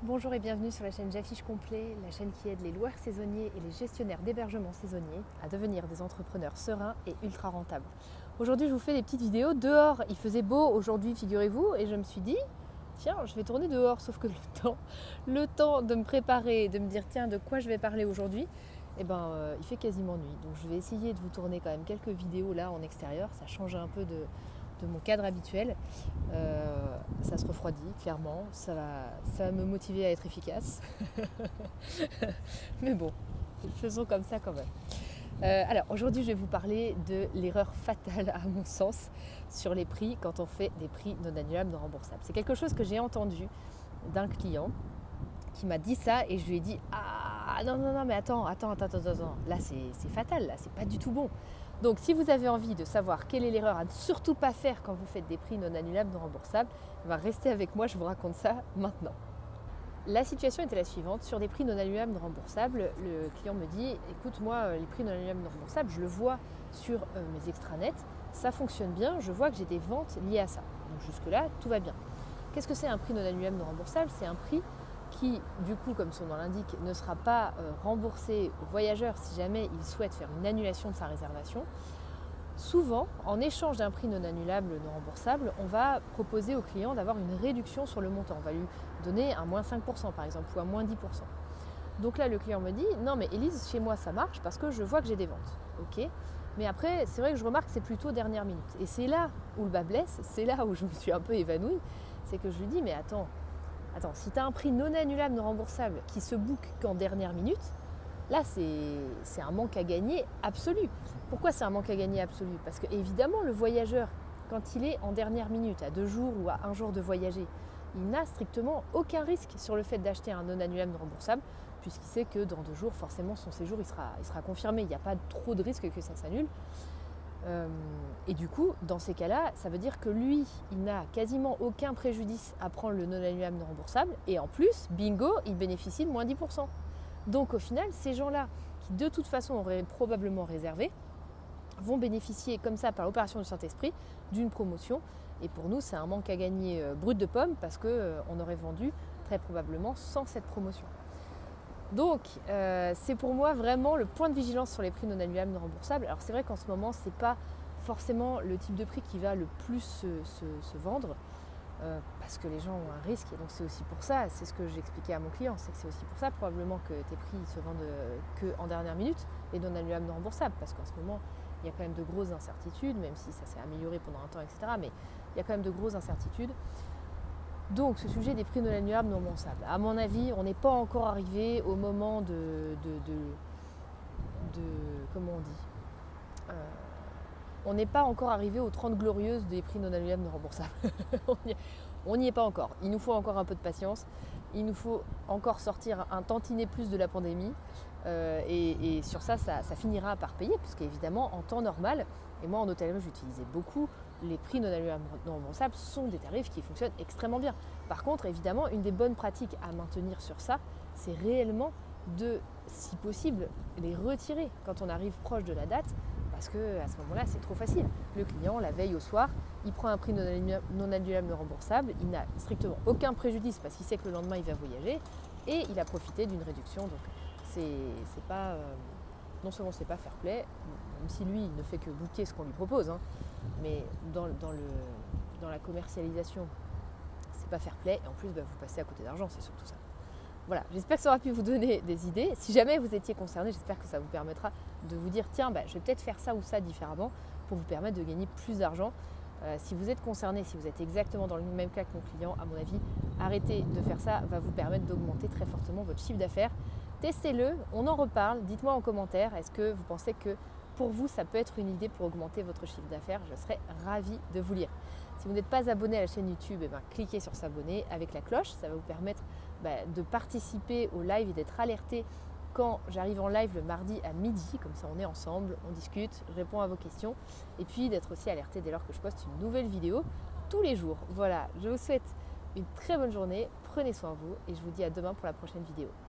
Bonjour et bienvenue sur la chaîne J'affiche complet, la chaîne qui aide les loueurs saisonniers et les gestionnaires d'hébergements saisonniers à devenir des entrepreneurs sereins et ultra rentables. Aujourd'hui, je vous fais des petites vidéos. Dehors, il faisait beau aujourd'hui, figurez-vous, et je me suis dit, tiens, je vais tourner dehors, sauf que le temps de me préparer, de me dire, tiens, de quoi je vais parler aujourd'hui, il fait quasiment nuit. Donc je vais essayer de vous tourner quand même quelques vidéos là en extérieur, ça change un peu de mon cadre habituel. Ça se refroidit, clairement. Ça va me motiver à être efficace. Mais bon, faisons comme ça quand même. Alors aujourd'hui, je vais vous parler de l'erreur fatale, à mon sens, sur les prix quand on fait des prix non annulables, non remboursables. C'est quelque chose que j'ai entendu d'un client qui m'a dit ça et je lui ai dit ah non mais attends, là c'est fatal, là c'est pas du tout bon. Donc si vous avez envie de savoir quelle est l'erreur à ne surtout pas faire quand vous faites des prix non annulables, non remboursables, restez avec moi, je vous raconte ça maintenant. La situation était la suivante, sur des prix non annulables, non remboursables, le client me dit écoute moi les prix non annulables, non remboursables, je le vois sur mes extranets, ça fonctionne bien, je vois que j'ai des ventes liées à ça. Donc jusque là tout va bien. Qu'est-ce que c'est un prix non annulable, non remboursable? C'est un prix qui, du coup, comme son nom l'indique, ne sera pas remboursé au voyageur si jamais il souhaite faire une annulation de sa réservation. Souvent, en échange d'un prix non annulable, non remboursable, on va proposer au client d'avoir une réduction sur le montant. On va lui donner un moins 5% par exemple, ou un moins 10%. Donc là, le client me dit, non mais Élise, chez moi ça marche parce que je vois que j'ai des ventes. Ok, mais après, c'est vrai que je remarque que c'est plutôt dernière minute. Et c'est là où le bas blesse, c'est là où je me suis un peu évanouie, c'est que je lui dis, mais attends, si tu as un prix non annulable, non remboursable qui se book qu'en dernière minute, là c'est un manque à gagner absolu. Pourquoi c'est un manque à gagner absolu? Parce que évidemment le voyageur, quand il est en dernière minute, à 2 jours ou à 1 jour de voyager, il n'a strictement aucun risque sur le fait d'acheter un non annulable, non remboursable, puisqu'il sait que dans 2 jours, forcément son séjour il sera confirmé. Il n'y a pas trop de risque que ça s'annule. Et du coup, dans ces cas-là, ça veut dire que lui, il n'a quasiment aucun préjudice à prendre le non annulable non remboursable. Et en plus, bingo, il bénéficie de moins 10%. Donc au final, ces gens-là, qui de toute façon auraient probablement réservé, vont bénéficier comme ça, par l'opération du Saint-Esprit, d'une promotion. Et pour nous, c'est un manque à gagner brut de pomme parce qu'on aurait vendu très probablement sans cette promotion. Donc, c'est pour moi vraiment le point de vigilance sur les prix non annulables, non remboursables. Alors c'est vrai qu'en ce moment, ce n'est pas forcément le type de prix qui va le plus se vendre parce que les gens ont un risque. Et donc c'est aussi pour ça, c'est ce que j'expliquais à mon client, c'est que c'est aussi pour ça probablement que tes prix se vendent qu'en dernière minute, les non annulables, non remboursables. Parce qu'en ce moment, il y a quand même de grosses incertitudes, même si ça s'est amélioré pendant un temps, etc. Mais il y a quand même de grosses incertitudes. Donc ce sujet des prix non annulables, non remboursables, à mon avis, on n'est pas encore arrivé au moment comment on dit, on n'est pas encore arrivé aux 30 glorieuses des prix non annulables, non remboursables. On n'y est pas encore. Il nous faut encore un peu de patience. Il nous faut encore sortir un tantinet plus de la pandémie. Et sur ça finira par payer, puisqu'évidemment, en temps normal, et moi en hôtellerie, j'utilisais beaucoup, les prix non annulables, non remboursables sont des tarifs qui fonctionnent extrêmement bien. Par contre, évidemment, une des bonnes pratiques à maintenir sur ça, c'est réellement de, si possible, les retirer quand on arrive proche de la date, parce qu'à ce moment-là, c'est trop facile. Le client, la veille au soir, il prend un prix non annulable, non remboursable, il n'a strictement aucun préjudice parce qu'il sait que le lendemain, il va voyager et il a profité d'une réduction. Donc, c'est pas, non seulement c'est pas fair play, même si lui, il ne fait que booker ce qu'on lui propose, hein, mais dans la commercialisation, c'est pas fair play et en plus, vous passez à côté d'argent, c'est surtout ça. Voilà, j'espère que ça aura pu vous donner des idées. Si jamais vous étiez concerné, j'espère que ça vous permettra de vous dire tiens, je vais peut-être faire ça ou ça différemment pour vous permettre de gagner plus d'argent. Si vous êtes concerné, si vous êtes exactement dans le même cas que mon client, à mon avis, arrêter de faire ça va vous permettre d'augmenter très fortement votre chiffre d'affaires. Testez-le, on en reparle, dites-moi en commentaire, est-ce que vous pensez que pour vous, ça peut être une idée pour augmenter votre chiffre d'affaires? Je serais ravie de vous lire. Si vous n'êtes pas abonné à la chaîne YouTube, cliquez sur s'abonner avec la cloche. Ça va vous permettre de participer au live et d'être alerté quand j'arrive en live le mardi à midi. Comme ça, on est ensemble, on discute, je réponds à vos questions. Et puis d'être aussi alerté dès lors que je poste une nouvelle vidéo tous les jours. Voilà, je vous souhaite une très bonne journée. Prenez soin de vous et je vous dis à demain pour la prochaine vidéo.